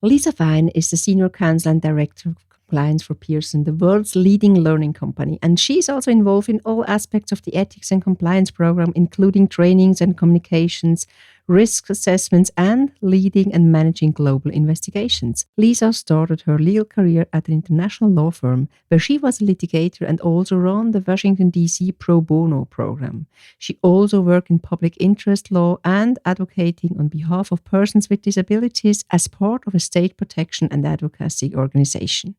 Lisa Fine is the Senior Counsel and Director of Compliance for Pearson, the world's leading learning company. And she's also involved in all aspects of the ethics and compliance program, including trainings and communications, risk assessments, and leading and managing global investigations. Lisa started her legal career at an international law firm where she was a litigator and also ran the Washington, D.C. pro bono program. She also worked in public interest law and advocating on behalf of persons with disabilities as part of a state protection and advocacy organization.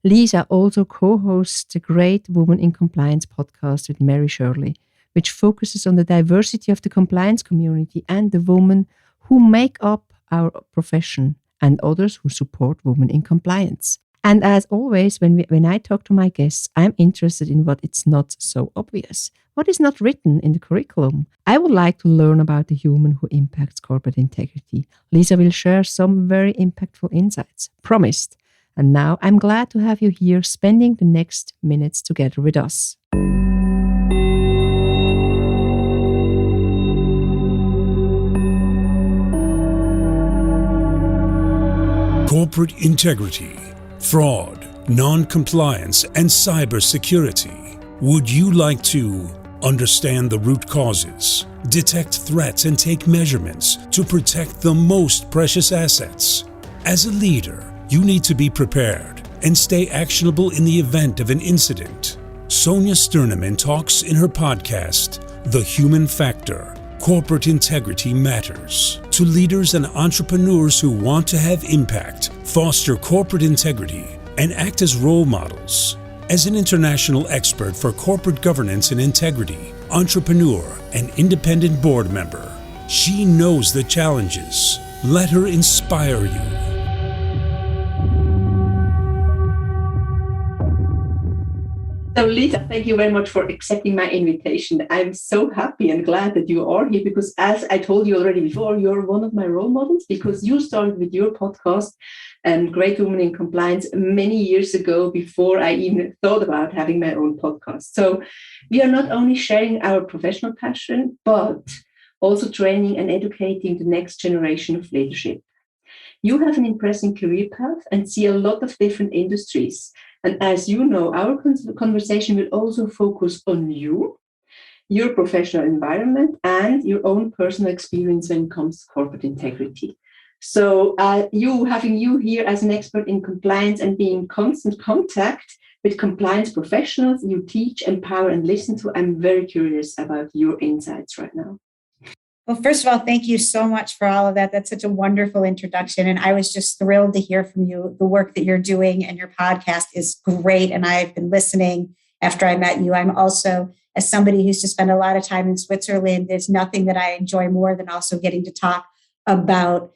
Lisa also co-hosts the Great Women in Compliance podcast with Mary Shirley, which focuses on the diversity of the compliance community and the women who make up our profession and others who support women in compliance. And as always, when I talk to my guests, I'm interested in what is not so obvious, what is not written in the curriculum. I would like to learn about the human who impacts corporate integrity. Lisa will share some very impactful insights, promised. And now I'm glad to have you here spending the next minutes together with us. Corporate integrity, fraud, non-compliance, and cybersecurity. Would you like to understand the root causes, detect threats, and take measurements to protect the most precious assets? As a leader, you need to be prepared and stay actionable in the event of an incident. Sonja Stirnimann talks in her podcast, The Human Factor. Corporate integrity matters. To leaders and entrepreneurs who want to have impact, foster corporate integrity, and act as role models. As an international expert for corporate governance and integrity, entrepreneur, and independent board member, she knows the challenges. Let her inspire you. So Lisa, thank you very much for accepting my invitation. I'm so happy and glad that you are here because, as I told you already before, you're one of my role models because you started with your podcast, Great Women in Compliance, many years ago before I even thought about having my own podcast. So we are not only sharing our professional passion, but also training and educating the next generation of leadership. You have an impressive career path and see a lot of different industries. And as you know, our conversation will also focus on you, your professional environment, and your own personal experience when it comes to corporate integrity. So having you here as an expert in compliance and being in constant contact with compliance professionals you teach, empower, and listen to, I'm very curious about your insights right now. Well, first of all, thank you so much for all of that. That's such a wonderful introduction. And I was just thrilled to hear from you. The work that you're doing and your podcast is great. And I've been listening after I met you. I'm also, as somebody who's to spend a lot of time in Switzerland, there's nothing that I enjoy more than also getting to talk about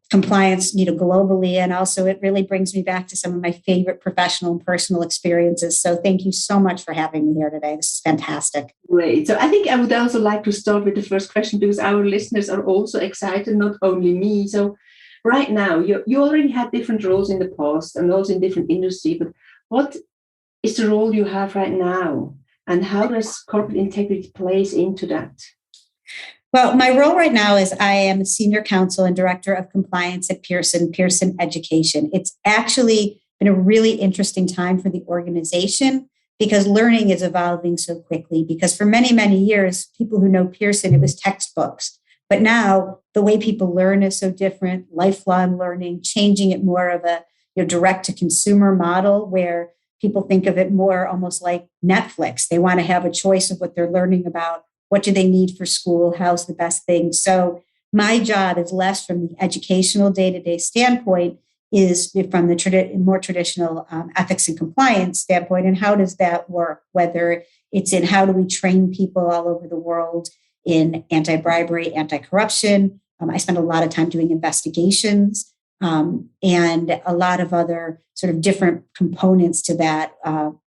compliance, globally. And also it really brings me back to some of my favorite professional and personal experiences. So thank you so much for having me here today. This is fantastic. Great. So I think I would also like to start with the first question because our listeners are also excited, not only me. So right now, you already had different roles in the past and also in different industries, but what is the role you have right now? And how does corporate integrity plays into that? Well, my role right now is I am a Senior Counsel and Director of Compliance at Pearson Education. It's actually been a really interesting time for the organization because learning is evolving so quickly. Because for many, many years, people who know Pearson, it was textbooks. But now the way people learn is so different, lifelong learning, changing it more of a direct-to-consumer model where people think of it more almost like Netflix. They want to have a choice of what they're learning about. What do they need for school? How's the best thing? So my job is less from the educational day-to-day standpoint, is from the more traditional ethics and compliance standpoint. And how does that work? Whether it's in how do we train people all over the world in anti-bribery, anti-corruption. I spend a lot of time doing investigations and a lot of other sort of different components to that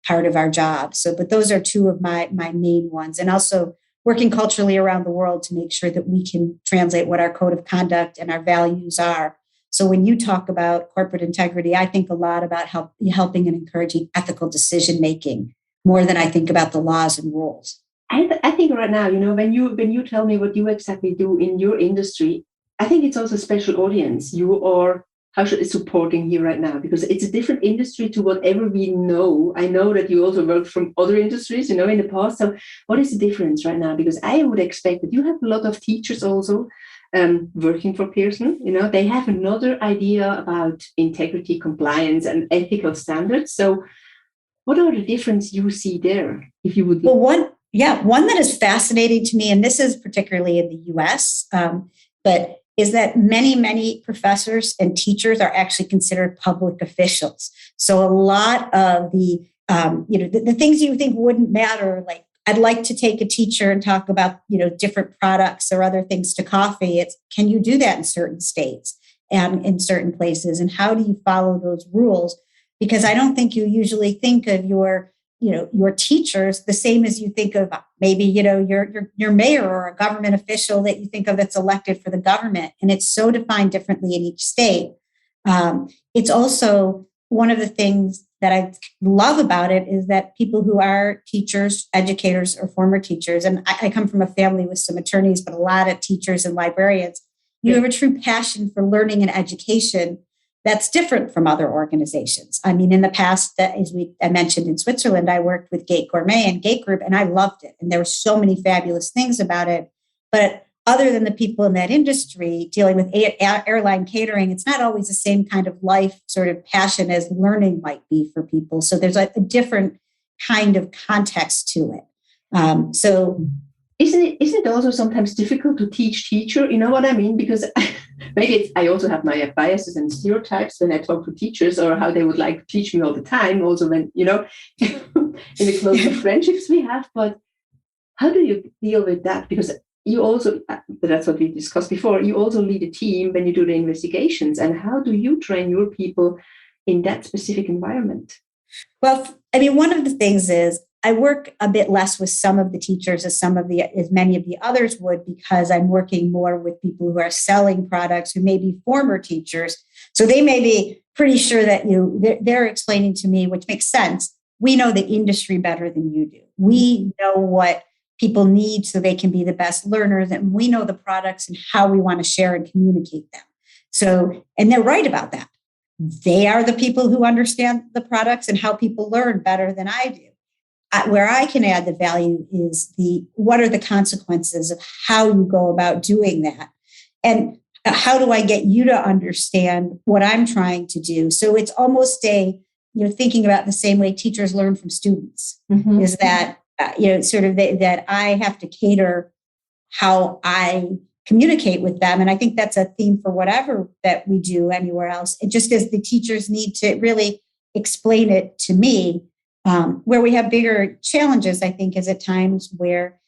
part of our job. So, but those are two of my main ones. And also working culturally around the world to make sure that we can translate what our code of conduct and our values are. So when you talk about corporate integrity, I think a lot about helping and encouraging ethical decision-making more than I think about the laws and rules. I think right now, when you tell me what you exactly do in your industry, I think it's also a special audience. You are is supporting here right now? Because it's a different industry to whatever we know. I know that you also worked from other industries, in the past. So what is the difference right now? Because I would expect that you have a lot of teachers also working for Pearson. They have another idea about integrity, compliance, and ethical standards. So what are the differences you see there? If you would. Well, one that is fascinating to me, and this is particularly in the U.S., but is that many professors and teachers are actually considered public officials. So a lot of the things you think wouldn't matter, like I'd like to take a teacher and talk about different products or other things to coffee. It's, can you do that in certain states and in certain places, and how do you follow those rules? Because I don't think you usually think of your teachers the same as you think of maybe, your mayor or a government official that you think of that's elected for the government. And it's so defined differently in each state. It's also one of the things that I love about it is that people who are teachers, educators, or former teachers, and I come from a family with some attorneys, but a lot of teachers and librarians, you have a true passion for learning and education that's different from other organizations. I mean, in the past, I mentioned in Switzerland, I worked with Gate Gourmet and Gate Group, and I loved it. And there were so many fabulous things about it. But other than the people in that industry dealing with airline catering, it's not always the same kind of life sort of passion as learning might be for people. So there's a different kind of context to it. So isn't it also sometimes difficult to teach teacher? You know what I mean? Because maybe I also have my biases and stereotypes when I talk to teachers, or how they would like to teach me all the time. Also, when in the close friendships we have. But how do you deal with that? Because you also, that's what we discussed before, you also lead a team when you do the investigations. And how do you train your people in that specific environment? Well, I mean, one of the things is I work a bit less with some of the teachers as many of the others would, because I'm working more with people who are selling products who may be former teachers. So they may be pretty sure that they're explaining to me, which makes sense. We know the industry better than you do. We know what people need so they can be the best learners, and we know the products and how we want to share and communicate them. So, and they're right about that. They are the people who understand the products and how people learn better than I do. Where I can add the value is what are the consequences of how you go about doing that? And how do I get you to understand what I'm trying to do? So it's almost thinking about the same way teachers learn from students, is that, that I have to cater how I communicate with them. And I think that's a theme for whatever that we do anywhere else. It just is the teachers need to really explain it to me. Where we have bigger challenges, I think, is at times where,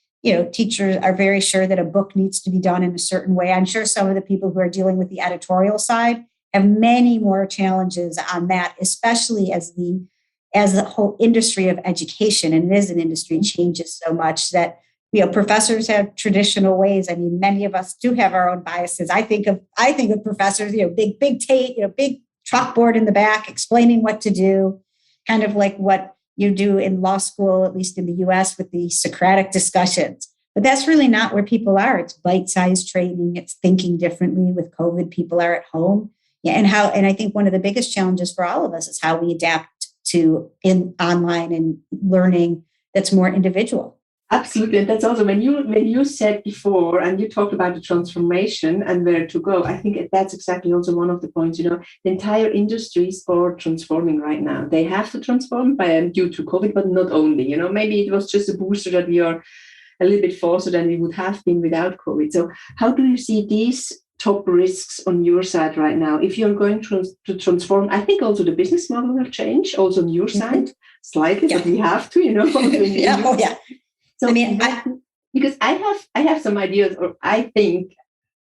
teachers are very sure that a book needs to be done in a certain way. I'm sure some of the people who are dealing with the editorial side have many more challenges on that, especially as the whole industry of education, and it is an industry, changes so much that, professors have traditional ways. I mean, many of us do have our own biases. I think of professors, big tape, big chalkboard in the back explaining what to do, kind of like what you do in law school, at least in the US, with the Socratic discussions. But that's really not where people are. It's bite-sized training. It's thinking differently. With COVID, people are at home. Yeah, and I think one of the biggest challenges for all of us is how we adapt to online and learning that's more individual. Absolutely. And that's also when you said before, and you talked about the transformation and where to go, I think that's exactly also one of the points. The entire industries are transforming right now. They have to transform due to COVID, but not only, maybe it was just a booster that we are a little bit faster than we would have been without COVID. So how do you see these top risks on your side right now? If you're going to transform, I think also the business model will change also on your side slightly, but we have to, Yeah. So because I have some ideas, or I think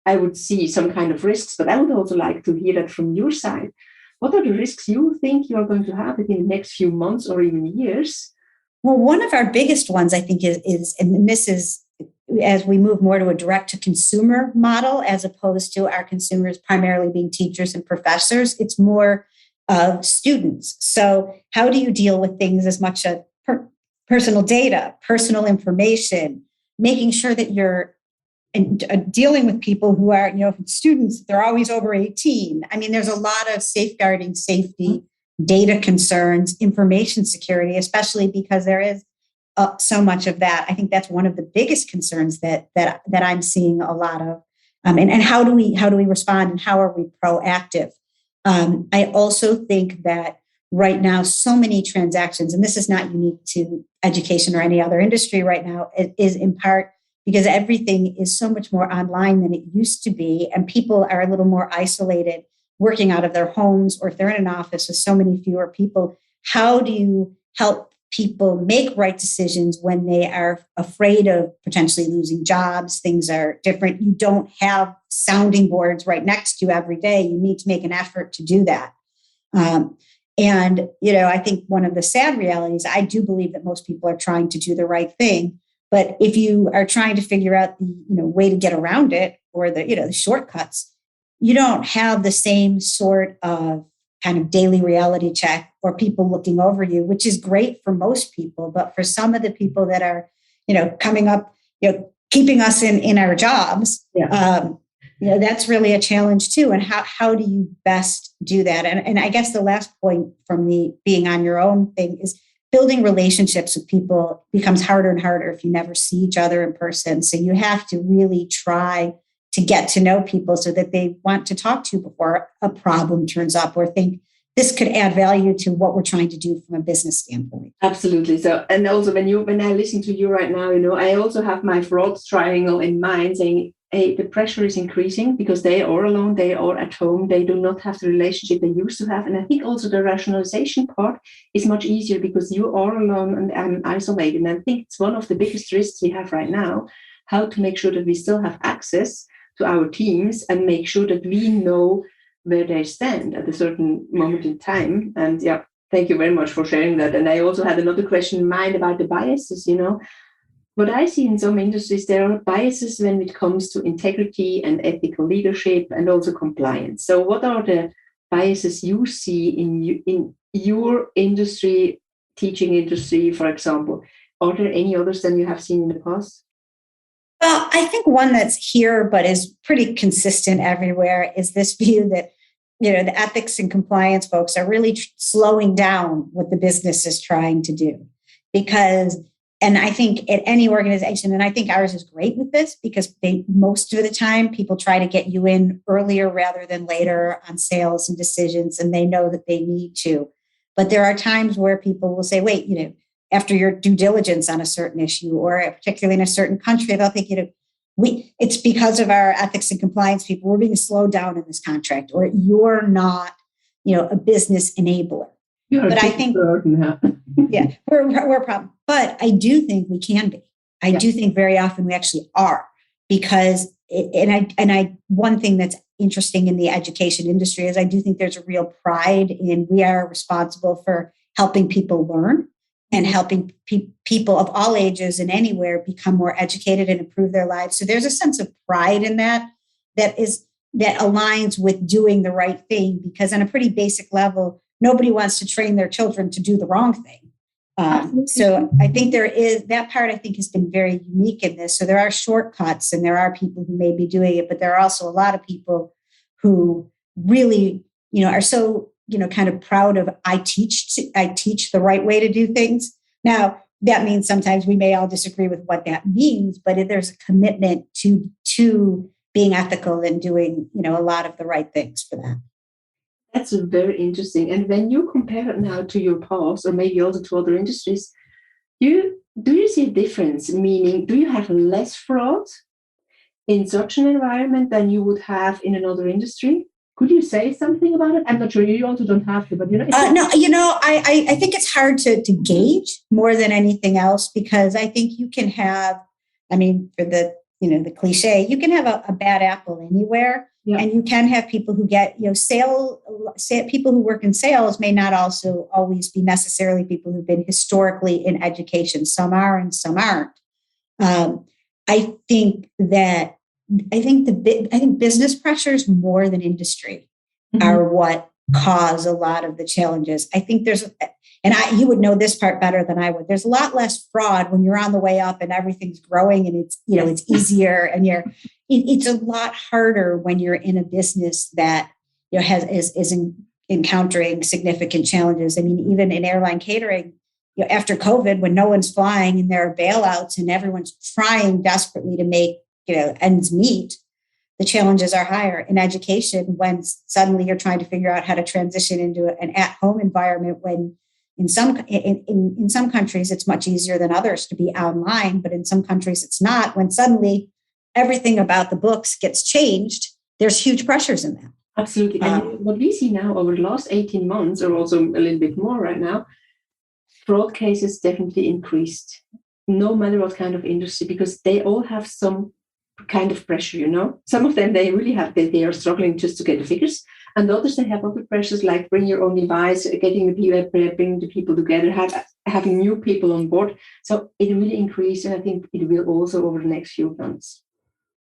I would see some kind of risks, but I would also like to hear that from your side. What are the risks you think you are going to have within the next few months or even years? Well, one of our biggest ones, I think, is and this is as we move more to a direct-to-consumer model, as opposed to our consumers primarily being teachers and professors, it's more of students. So how do you deal with things as much as personal data, personal information, making sure that you're dealing with people who are, if it's students, they're always over 18. I mean, there's a lot of safeguarding safety, data concerns, information security, especially because there is so much of that. I think that's one of the biggest concerns that I'm seeing a lot of. And how do we respond, and how are we proactive? I also think that right now, so many transactions, and this is not unique to education or any other industry right now, it is in part because everything is so much more online than it used to be. And people are a little more isolated, working out of their homes, or if they're in an office with so many fewer people. How do you help people make right decisions when they are afraid of potentially losing jobs? Things are different. You don't have sounding boards right next to you every day. You need to make an effort to do that. And I think one of the sad realities, I do believe that most people are trying to do the right thing. But if you are trying to figure out the way to get around it, or the shortcuts, you don't have the same sort of kind of daily reality check or people looking over you, which is great for most people. But for some of the people that are, coming up, keeping us in our jobs, that's really a challenge too. And how do you best do that? And I guess the last point from the being on your own thing is building relationships with people becomes harder and harder if you never see each other in person. So you have to really try to get to know people so that they want to talk to you before a problem turns up, or think this could add value to what we're trying to do from a business standpoint. Absolutely. So, and also when I listen to you right now, I also have my fraud triangle in mind, saying, hey, the pressure is increasing because they are alone, they are at home, they do not have the relationship they used to have. And I think also the rationalization part is much easier because you are alone and isolated. And I think it's one of the biggest risks we have right now, how to make sure that we still have access to our teams and make sure that we know where they stand at a certain moment in time. And thank you very much for sharing that. And I also had another question in mind about the biases. What I see in some industries, there are biases when it comes to integrity and ethical leadership and also compliance. So what are the biases you see in your industry, teaching industry, for example? Are there any others than you have seen in the past? Well, I think one that's here but is pretty consistent everywhere is this view that, the ethics and compliance folks are really slowing down what the business is trying to do. And I think at any organization, and I think ours is great with this, because most of the time people try to get you in earlier rather than later on sales and decisions, and they know that they need to. But there are times where people will say, wait, after your due diligence on a certain issue, or particularly in a certain country, they'll think, it's because of our ethics and compliance people, we're being slowed down in this contract, or you're not, a business enabler. But I think, we're a problem. But I do think we can be. I do think very often we actually are, because one thing that's interesting in the education industry is I do think there's a real pride in we are responsible for helping people learn and helping people of all ages and anywhere become more educated and improve their lives. So there's a sense of pride in that aligns with doing the right thing, because on a pretty basic level, nobody wants to train their children to do the wrong thing. So I think there is that part, I think, has been very unique in this. So there are shortcuts and there are people who may be doing it, but there are also a lot of people who really, are so, kind of proud of I teach the right way to do things. Now, that means sometimes we may all disagree with what that means, but there's a commitment to being ethical and doing, a lot of the right things for that. That's very interesting. And when you compare it now to your past, or maybe also to other industries, do you see a difference? Meaning, do you have less fraud in such an environment than you would have in another industry? Could you say something about it? I'm not sure. You also don't have to, but no. I think it's hard to gauge more than anything else, because I think you can have, for the the cliche, you can have a bad apple anywhere. Yeah. And you can have people who get, people who work in sales may not also always be necessarily people who've been historically in education. Some are and some aren't. I think business pressures more than industry are what cause a lot of the challenges. I think you would know this part better than I would. There's a lot less fraud when you're on the way up and everything's growing and it's easier, and it's a lot harder when you're in a business that is encountering significant challenges. I mean, even in airline catering, after COVID, when no one's flying and there are bailouts and everyone's trying desperately to make ends meet, the challenges are higher. In education, when suddenly you're trying to figure out how to transition into an at-home environment, when in some countries it's much easier than others to be online, but in some countries it's not. When suddenly everything about the books gets changed, there's huge pressures in that. Absolutely. And what we see now over the last 18 months, or also a little bit more right now, fraud cases definitely increased, no matter what kind of industry, because they all have some kind of pressure, Some of them, they really have, they are struggling just to get the figures. And others, they have other pressures like bring your own device, bringing the people together, having new people on board. So it really increased, and I think it will also over the next few months.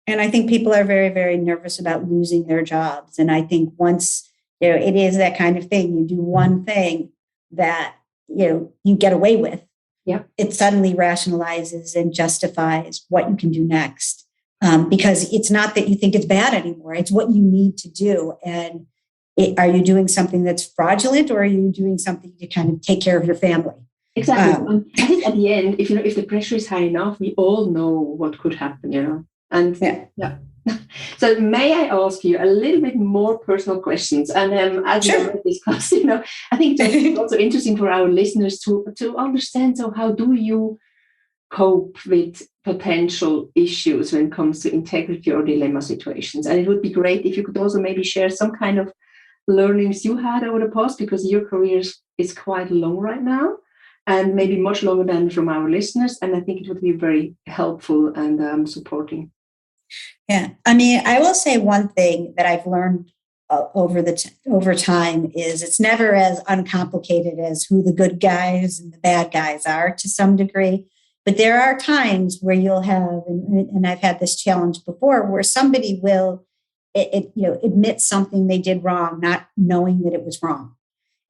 And I think people are very, very nervous about losing their jobs. And I think once, it is that kind of thing, you do one thing that, you get away with, it suddenly rationalizes and justifies what you can do next. Because it's not that you think it's bad anymore. It's what you need to do. And are you doing something that's fraudulent, or are you doing something to kind of take care of your family? Exactly. I think at the end, if the pressure is high enough, we all know what could happen, And yeah. So may I ask you a little bit more personal questions? And as we already discussed, I think it's also interesting for our listeners to understand. So how do you cope with potential issues when it comes to integrity or dilemma situations? And it would be great if you could also maybe share some kind of learnings you had over the past, because your career is quite long right now, and maybe much longer than from our listeners. And I think it would be very helpful and supporting. Yeah. I mean, I will say one thing that I've learned over time is it's never as uncomplicated as who the good guys and the bad guys are to some degree. But there are times where you'll have, and I've had this challenge before, where somebody will admit something they did wrong, not knowing that it was wrong.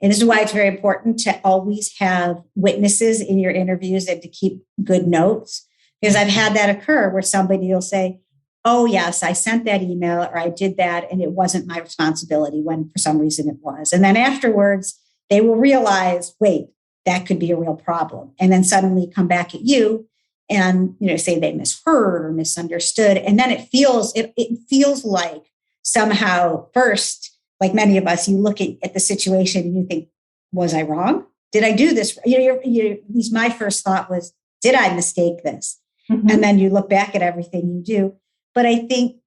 And this is why it's very important to always have witnesses in your interviews and to keep good notes. Because I've had that occur where somebody will say, oh, yes, I sent that email or I did that and it wasn't my responsibility, when for some reason it was. And then afterwards, they will realize, wait, that could be a real problem. And then suddenly come back at you and, say they misheard or misunderstood. And then it feels like somehow first, like many of us, you look at the situation and you think, was I wrong? Did I do this? At least my first thought was, did I mistake this? Mm-hmm. And then you look back at everything you do. But I think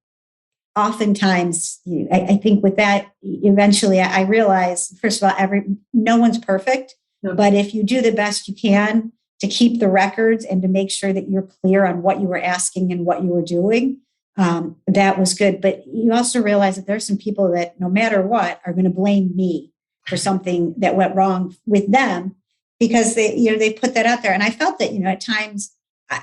oftentimes, I think with that, eventually I realize, first of all, no one's perfect, but if you do the best you can to keep the records and to make sure that you're clear on what you were asking and what you were doing, that was good. But you also realize that there's some people that no matter what are going to blame me for something that went wrong with them because they put that out there. And I felt that, at times,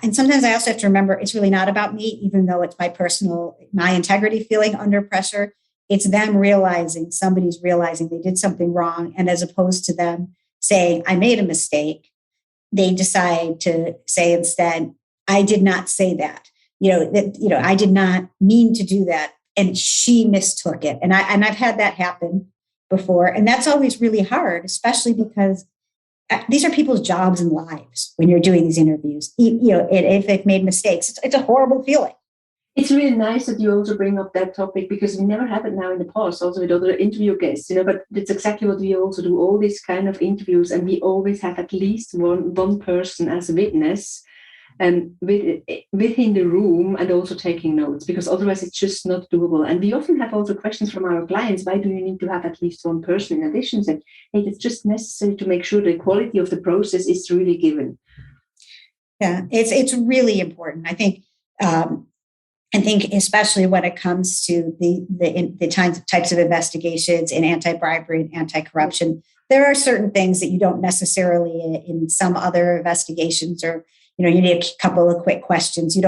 and sometimes I also have to remember it's really not about me, even though it's my integrity feeling under pressure. It's them somebody's realizing they did something wrong. And as opposed to them saying, I made a mistake, they decide to say instead, I did not say that. I did not mean to do that. And she mistook it. And I've had that happen before. And that's always really hard, especially because these are people's jobs and lives when you're doing these interviews. If they've made mistakes, it's a horrible feeling. It's really nice that you also bring up that topic because we never had it now in the past, also with other interview guests, but it's exactly what we also do, all these kind of interviews, and we always have at least one person as a witness within the room and also taking notes, because otherwise it's just not doable. And we often have also questions from our clients, why do you need to have at least one person in addition? And hey, it's just necessary to make sure the quality of the process is really given. Yeah, it's really important. I think especially when it comes to the types of investigations in anti-bribery and anti-corruption, there are certain things that you don't necessarily in some other investigations or you need a couple of quick questions. You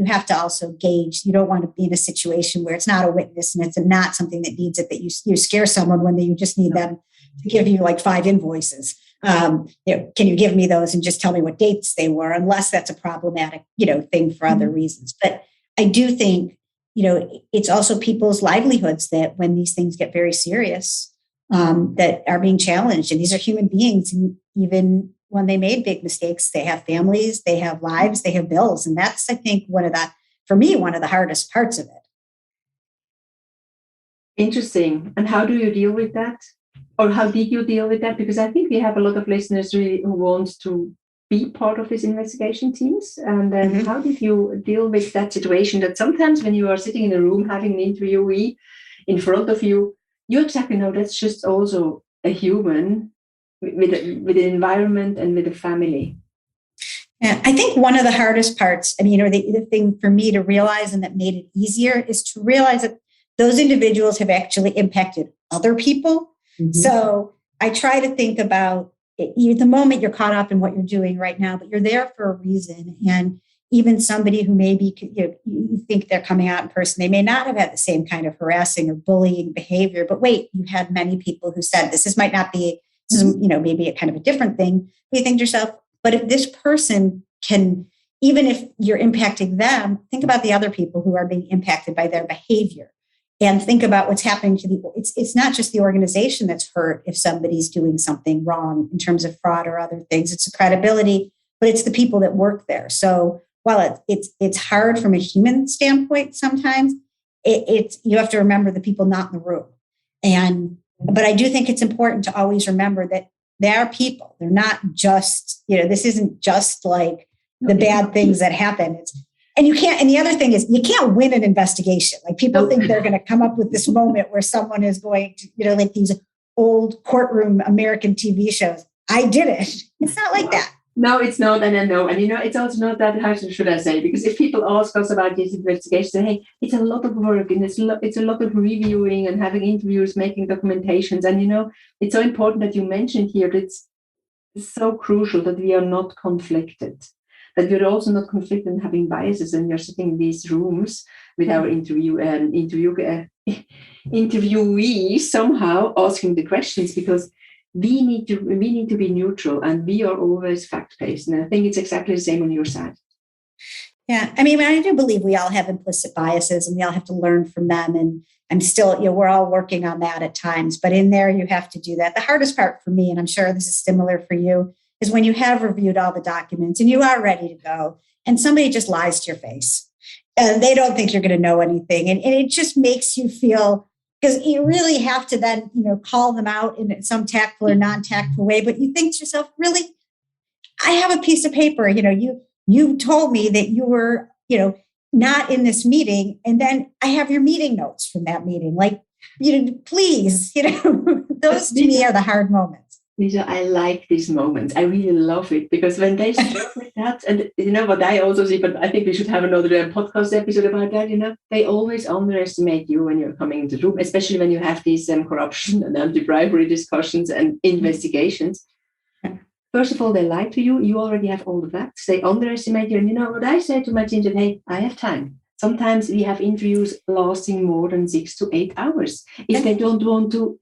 have to also gauge. You don't want to be in a situation where it's not a witness and it's not something that needs it, that you scare someone when you just need them to give you like 5 invoices. Can you give me those and just tell me what dates they were, unless that's a problematic, thing for other reasons. But I do think, it's also people's livelihoods that when these things get very serious, that are being challenged. And these are human beings. And even when they made big mistakes, they have families, they have lives, they have bills. And that's, I think, one of the hardest parts of it. Interesting. And how do you deal with that? Or how did you deal with that? Because I think we have a lot of listeners really who want to be part of these investigation teams. And then how did you deal with that situation that sometimes when you are sitting in a room having an interviewee in front of you, you exactly know that's just also a human with an environment and with a family? Yeah, I think one of the hardest parts, the thing for me to realize and that made it easier is to realize that those individuals have actually impacted other people. Mm-hmm. So I try to think about the moment you're caught up in what you're doing right now, but you're there for a reason. And even somebody who maybe you think they're coming out in person, they may not have had the same kind of harassing or bullying behavior. But wait, you had many people who said this is maybe a kind of a different thing. You think to yourself, but if this person can, even if you're impacting them, think about the other people who are being impacted by their behavior. And think about what's happening to it's not just the organization that's hurt if somebody's doing something wrong in terms of fraud or other things. It's the credibility, but it's the people that work there. So while it's hard from a human standpoint, sometimes you have to remember the people not in the room. But I do think it's important to always remember that they are people. They're not just, this isn't just like the bad things that happen. And the other thing is you can't win an investigation. Like people think they're going to come up with this moment where someone is going to, like these old courtroom American TV shows. I did it. It's not like that. No, it's not. And I know. And, it's also not that, how should I say? Because if people ask us about these investigations, hey, it's a lot of work and it's a lot of reviewing and having interviews, making documentations. And, it's so important that you mentioned here that it's so crucial that we are not conflicted. That you're also not conflicted in having biases, and you're sitting in these rooms with our interviewees somehow asking the questions, because we need to be neutral, and we are always fact-based. And I think it's exactly the same on your side. Yeah, I do believe we all have implicit biases, and we all have to learn from them. And I'm still, we're all working on that at times. But in there, you have to do that. The hardest part for me, and I'm sure this is similar for you, is when you have reviewed all the documents and you are ready to go and somebody just lies to your face and they don't think you're going to know anything. And it just makes you feel, because you really have to then, call them out in some tactful or non-tactful way. But you think to yourself, really, I have a piece of paper, you told me that you were, not in this meeting. And then I have your meeting notes from that meeting. Like, please, those to me are the hard moments. Lisa, I like these moments. I really love it, because when they start with that, and what I also see, but I think we should have another podcast episode about that, they always underestimate you when you're coming into the room, especially when you have these corruption and anti-bribery discussions and investigations. First of all, they lie to you. You already have all the facts. They underestimate you. And what I say to my team, that, hey, I have time. Sometimes we have interviews lasting more than 6 to 8 hours. If they don't want to,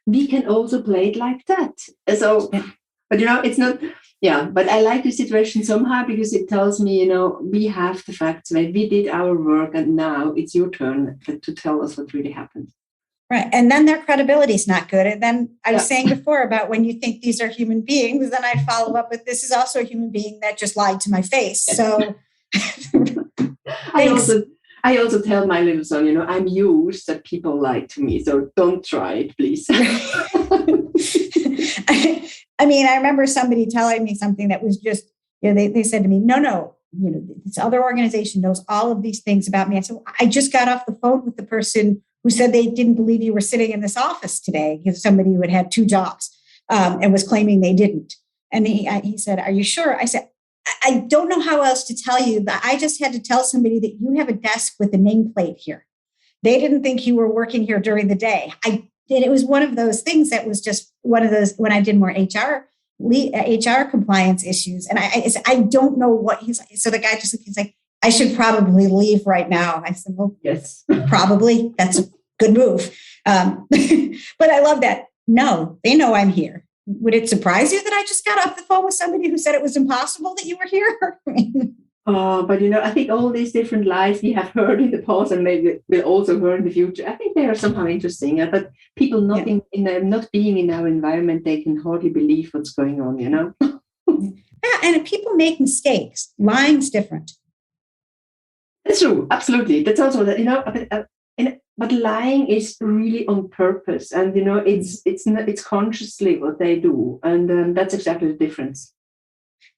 we can also play it like that. So, but it's not, but I like the situation somehow, because it tells me, we have the facts, right? We did our work, and now it's your turn to tell us what really happened. Right. And then their credibility is not good. And then I was saying before about when you think these are human beings, then I'd follow up with, this is also a human being that just lied to my face. So I also tell my little son, I'm used that people lie to me, so don't try it, please. I remember somebody telling me something that was just, they said to me, no, this other organization knows all of these things about me. I said, I just got off the phone with the person who said they didn't believe you were sitting in this office today. Somebody who had 2 jobs and was claiming they didn't. And he said, are you sure? I said, I don't know how else to tell you, but I just had to tell somebody that you have a desk with a nameplate here. They didn't think you were working here during the day. It was one of those things that was just one of those, when I did more HR HR compliance issues. And I don't know what so the guy he's like, I should probably leave right now. I said, well, yes, probably. That's a good move. But I love that. No, they know I'm here. Would it surprise you that I just got off the phone with somebody who said it was impossible that you were here? But I think all these different lies we have heard in the past and maybe will also hear in the future, I think they are somehow interesting. But people not not being in our environment, they can hardly believe what's going on, Yeah, and people make mistakes. Lying's different. That's true. Absolutely. That's also that, but lying is really on purpose, and it's consciously what they do, and that's exactly the difference.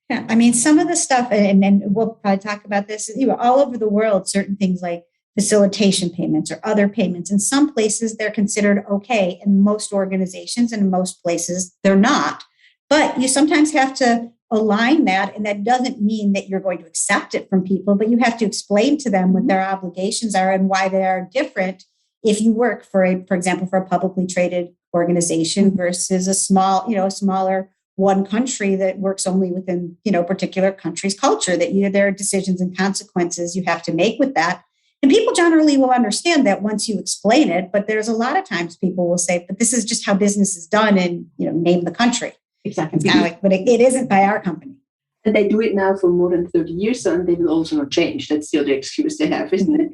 Yeah, I mean, some of the stuff, and we'll probably talk about this, all over the world, certain things like facilitation payments or other payments. In some places, they're considered okay. In most organizations and in most places, they're not. But you sometimes have to align that, and that doesn't mean that you're going to accept it from people, but you have to explain to them what their obligations are and why they are different if you work for example, for a publicly traded organization versus a smaller one country that works only within, particular country's culture, that there are decisions and consequences you have to make with that. And people generally will understand that once you explain it, but there's a lot of times people will say, but this is just how business is done, and, name the country. Exactly. But it isn't by our company. And they do it now for more than 30 years, and they will also not change. That's the other excuse they have, isn't it?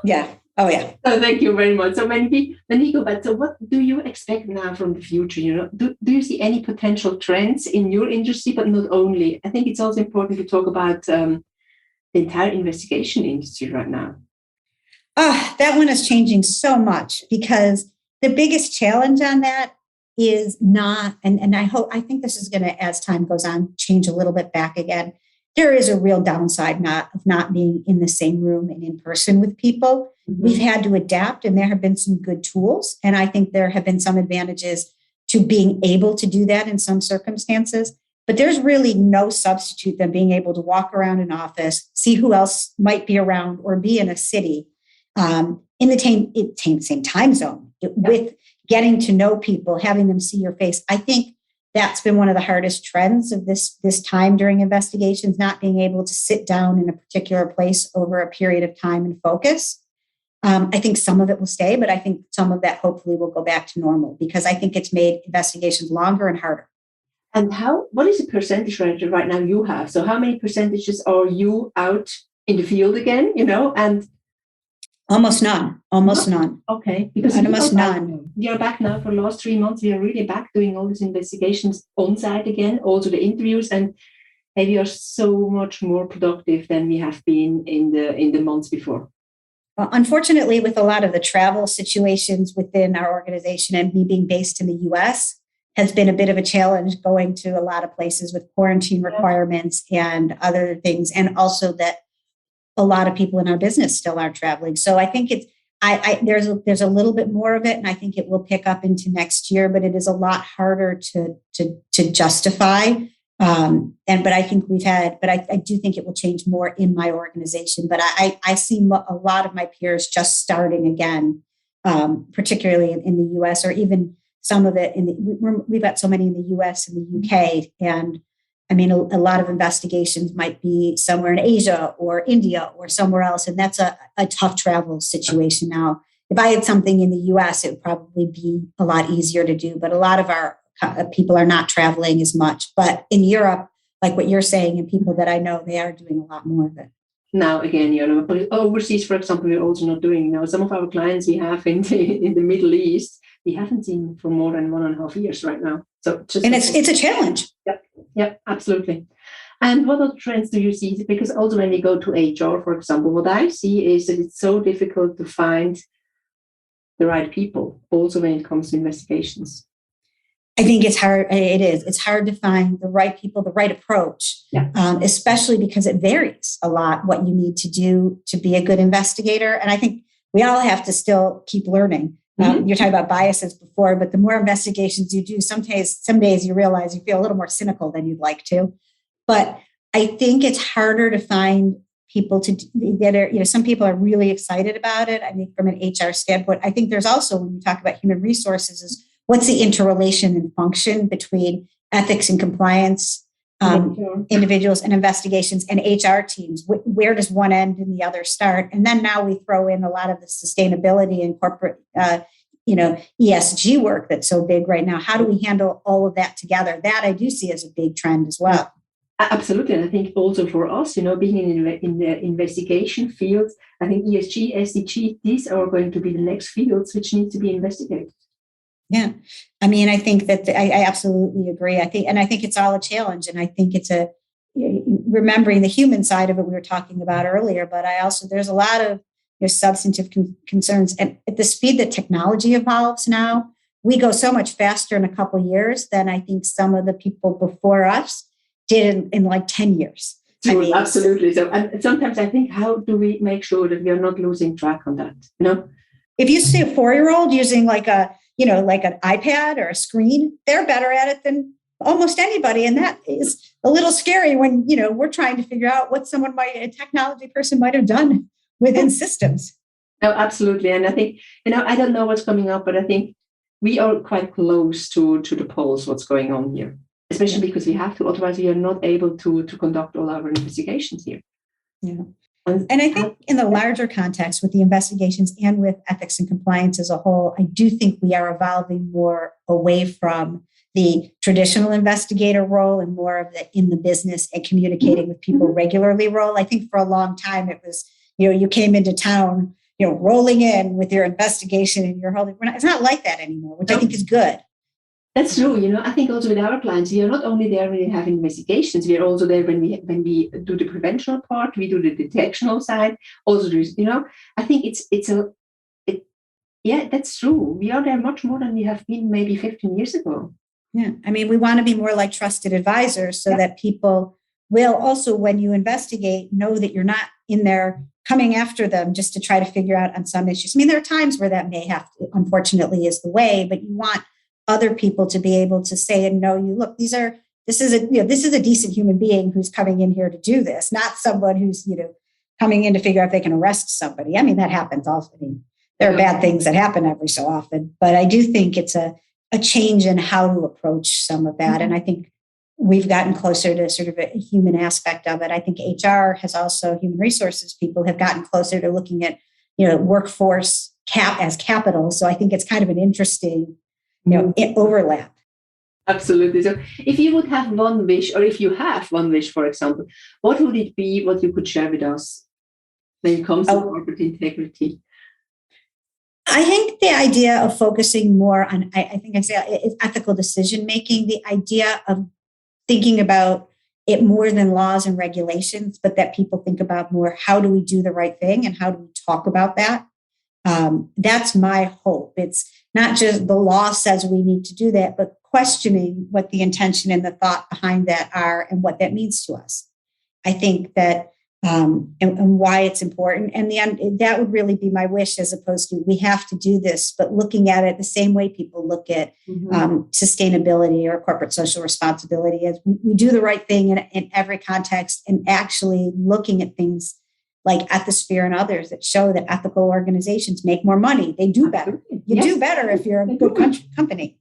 Yeah. Oh, yeah. So thank you very much. So when we go back, so what do you expect now from the future? Do you see any potential trends in your industry, but not only? I think it's also important to talk about the entire investigation industry right now. That one is changing so much, because the biggest challenge on that is not, and I think this is going to, as time goes on, change a little bit back again. There is a real downside of not being in the same room and in person with people. Mm-hmm. We've had to adapt, and there have been some good tools. And I think there have been some advantages to being able to do that in some circumstances. But there's really no substitute than being able to walk around an office, see who else might be around, or be in a city in the same time zone with getting to know people, having them see your face. I think that's been one of the hardest trends of this time during investigations, not being able to sit down in a particular place over a period of time and focus. I think some of it will stay, but I think some of that hopefully will go back to normal, because I think it's made investigations longer and harder. And what is the percentage rate right now you have? So how many percentages are you out in the field again, and almost none. Okay. Because almost none. You're back now for the last 3 months. We are really back doing all these investigations on site again, also the interviews, and we are so much more productive than we have been in the months before. Well, unfortunately, with a lot of the travel situations within our organization, and me being based in the US, has been a bit of a challenge, going to a lot of places with quarantine requirements and other things, and also that a lot of people in our business still are traveling. So I think there's a little bit more of it, and I think it will pick up into next year, but it is a lot harder to justify. But I think I do think it will change more in my organization. But I see a lot of my peers just starting again, particularly in the US, or even some of it we've got so many in the US and the UK. And I mean, a lot of investigations might be somewhere in Asia or India or somewhere else. And that's a tough travel situation now. If I had something in the US, it would probably be a lot easier to do. But a lot of our people are not traveling as much. But in Europe, like what you're saying, and people that I know, they are doing a lot more of it. Now, again, overseas, for example, we're also not doing, some of our clients we have in the Middle East, we haven't seen for more than 1.5 years right now. So it's a challenge. Yep, absolutely. And what other trends do you see? Because also when we go to HR, for example, what I see is that it's so difficult to find the right people, also when it comes to investigations. I think it's hard. It is. It's hard to find the right people, the right approach, especially because it varies a lot what you need to do to be a good investigator. And I think we all have to still keep learning. You're talking about biases before, but the more investigations you do, some days you realize you feel a little more cynical than you'd like to. But I think it's harder to find people that are, some people are really excited about it. I think from an HR standpoint, I think there's also, when you talk about human resources, is what's the interrelation and function between ethics and compliance individuals and investigations and HR teams. Where does one end and the other start? And then now we throw in a lot of the sustainability and corporate, ESG work that's so big right now. How do we handle all of that together? That I do see as a big trend as well. Absolutely. And I think also for us, being in the investigation field, I think ESG, SDG, these are going to be the next fields which need to be investigated. Yeah. I mean, I think that I absolutely agree. I think it's all a challenge. And I think it's remembering the human side of it we were talking about earlier, but there's a lot of substantive concerns. And at the speed that technology evolves now, we go so much faster in a couple of years than I think some of the people before us did in like 10 years. Absolutely. So, and sometimes I think, how do we make sure that we are not losing track on that? If you see a 4-year-old using like an iPad or a screen, they're better at it than almost anybody. And that is a little scary when, we're trying to figure out what a technology person might have done within systems. No, absolutely. And I think, I don't know what's coming up, but I think we are quite close to the polls, what's going on here, especially because we have to, otherwise we are not able to conduct all our investigations here. Yeah. And I think in the larger context with the investigations and with ethics and compliance as a whole, I do think we are evolving more away from the traditional investigator role and more of the in the business and communicating with people regularly role. I think for a long time it was, you came into town, rolling in with your investigation and your holding. It's not like that anymore, which I think is good. That's true. I think also with our clients, we are not only there when we have investigations, we are also there when we do the preventional part, we do the detectional side. Also, I think that's true. We are there much more than we have been maybe 15 years ago. Yeah. I mean, we want to be more like trusted advisors so that people will also, when you investigate, know that you're not in there coming after them just to try to figure out on some issues. I mean, there are times where that may have to, unfortunately, is the way, but you want other people to be able to say and know you, look, this is a decent human being who's coming in here to do this, not someone who's, coming in to figure out if they can arrest somebody. I mean, that happens often. There are bad things that happen every so often, but I do think it's a change in how to approach some of that. And I think we've gotten closer to sort of a human aspect of it. I think HR has also, human resources people have gotten closer to looking at, workforce as capital. So I think it's kind of an interesting overlap. Absolutely. So if you would have one wish, or if you have one wish, for example, what would it be, what you could share with us when it comes to corporate integrity? I think the idea of focusing more on, it's ethical decision-making, the idea of thinking about it more than laws and regulations, but that people think about more, how do we do the right thing and how do we talk about that? That's my hope. It's not just the law says we need to do that, but questioning what the intention and the thought behind that are and what that means to us. I think that and why it's important. And that would really be my wish, as opposed to we have to do this, but looking at it the same way people look at sustainability or corporate social responsibility, as we do the right thing in every context, and actually looking at things like Ethisphere and others that show that ethical organizations make more money. They do better. You do better if you're a good company.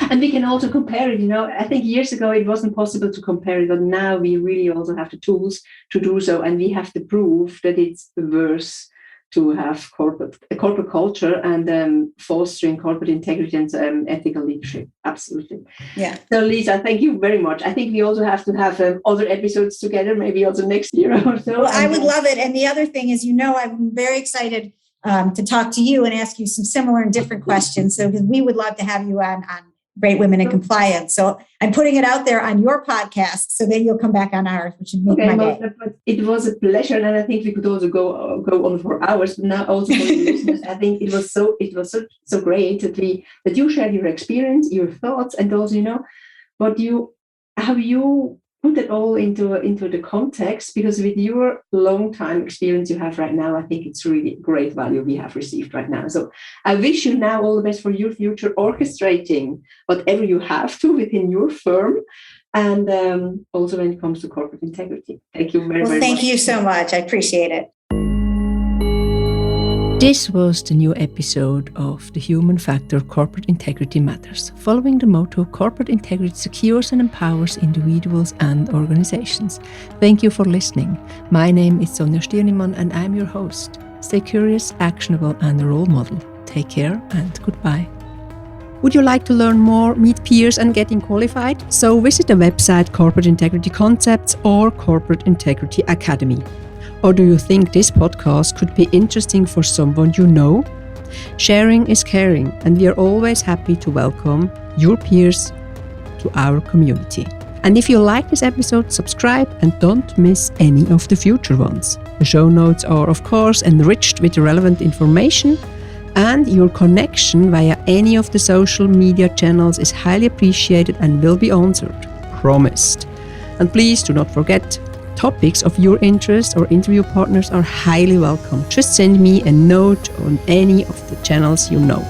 And we can also compare it. I think years ago it wasn't possible to compare it, but now we really also have the tools to do so. And we have to prove that it's worth to have corporate culture and fostering corporate integrity and ethical leadership. Absolutely. Yeah. So Lisa, thank you very much. I think we also have to have other episodes together, maybe also next year or so. Well, I would love it. And the other thing is, I'm very excited to talk to you and ask you some similar and different questions. So, because we would love to have you on Great Women in Compliance. So I'm putting it out there on your podcast, so then you'll come back on ours, which would make my day. It was a pleasure, and I think we could also go on for hours. But now also for the listeners, I think it was so great that you shared your experience, your thoughts, and also how you put it all into the context, because with your long time experience you have right now, I think it's really great value we have received right now. So I wish you now all the best for your future, orchestrating whatever you have to within your firm, and also when it comes to corporate integrity. Thank you very much. Thank you so much. I appreciate it. This was the new episode of The Human Factor Corporate Integrity Matters, following the motto Corporate Integrity Secures and Empowers Individuals and Organizations. Thank you for listening. My name is Sonja Stirnimann and I'm your host. Stay curious, actionable and a role model. Take care and goodbye. Would you like to learn more, meet peers and getting qualified? So visit the website Corporate Integrity Concepts or Corporate Integrity Academy. Or do you think this podcast could be interesting for someone you know? Sharing is caring, and we are always happy to welcome your peers to our community. And if you like this episode, subscribe and don't miss any of the future ones. The show notes are, of course, enriched with relevant information, and your connection via any of the social media channels is highly appreciated and will be answered. Promised. And please do not forget, topics of your interest or interview partners are highly welcome. Just send me a note on any of the channels you know.